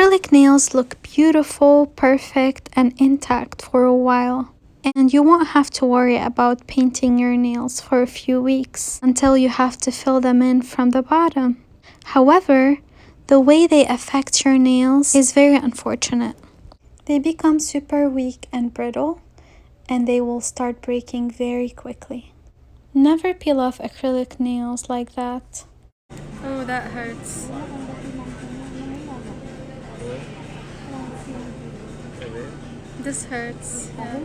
Acrylic nails look beautiful, perfect, and intact for a while. And you won't have to worry about painting your nails for a few weeks until you have to fill them in from the bottom. However, the way they affect your nails is very unfortunate. They become super weak and brittle, and they will start breaking very quickly. Never peel off acrylic nails like that. Oh, that hurts. This hurts. Yeah.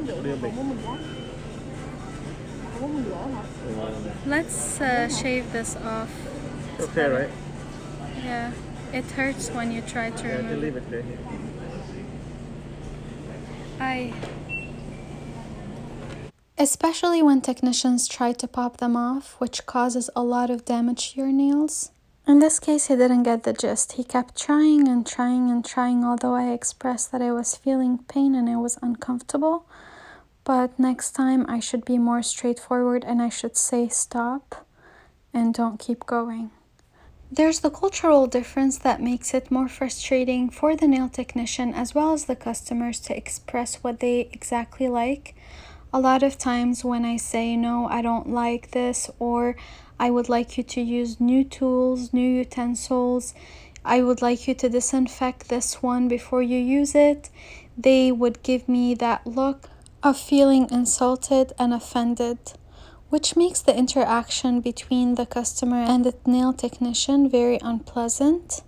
Let's shave this off. It's okay, right? Yeah, it hurts when you try to remove Leave it there. Especially when technicians try to pop them off, which causes a lot of damage to your nails. In this case, he didn't get the gist. He kept trying and trying and trying, although I expressed that I was feeling pain and it was uncomfortable. But next time I should be more straightforward and I should say stop and don't keep going. There's the cultural difference that makes it more frustrating for the nail technician as well as the customers to express what they exactly like. A lot of times when I say, no, I don't like this, or I would like you to use new tools, new utensils, I would like you to disinfect this one before you use it, they would give me that look of feeling insulted and offended, which makes the interaction between the customer and the nail technician very unpleasant,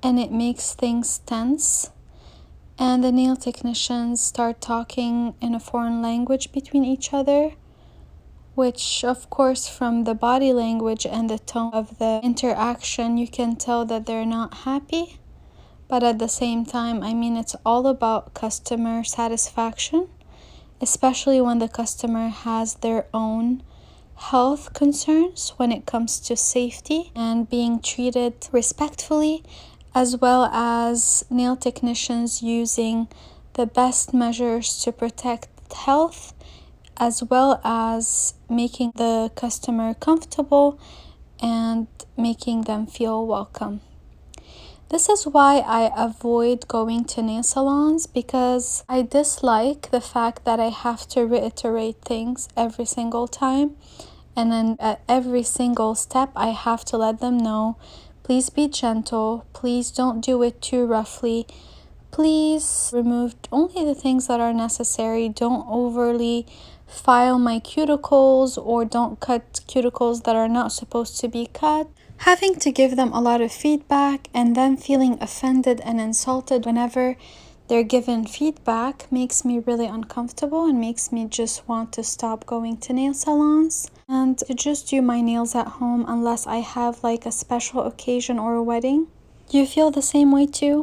and it makes things tense. And the nail technicians start talking in a foreign language between each other, which of course from the body language and the tone of the interaction you can tell that they're not happy. But at the same time, I mean, it's all about customer satisfaction, especially when the customer has their own health concerns when it comes to safety and being treated respectfully, as well as nail technicians using the best measures to protect health, as well as making the customer comfortable and making them feel welcome. This is why I avoid going to nail salons, because I dislike the fact that I have to reiterate things every single time. And then at every single step, I have to let them know, please be gentle, please don't do it too roughly, please remove only the things that are necessary, don't overly file my cuticles or don't cut cuticles that are not supposed to be cut. Having to give them a lot of feedback and then feeling offended and insulted whenever they're given feedback makes me really uncomfortable and makes me just want to stop going to nail salons and to just do my nails at home unless I have like a special occasion or a wedding. Do you feel the same way too?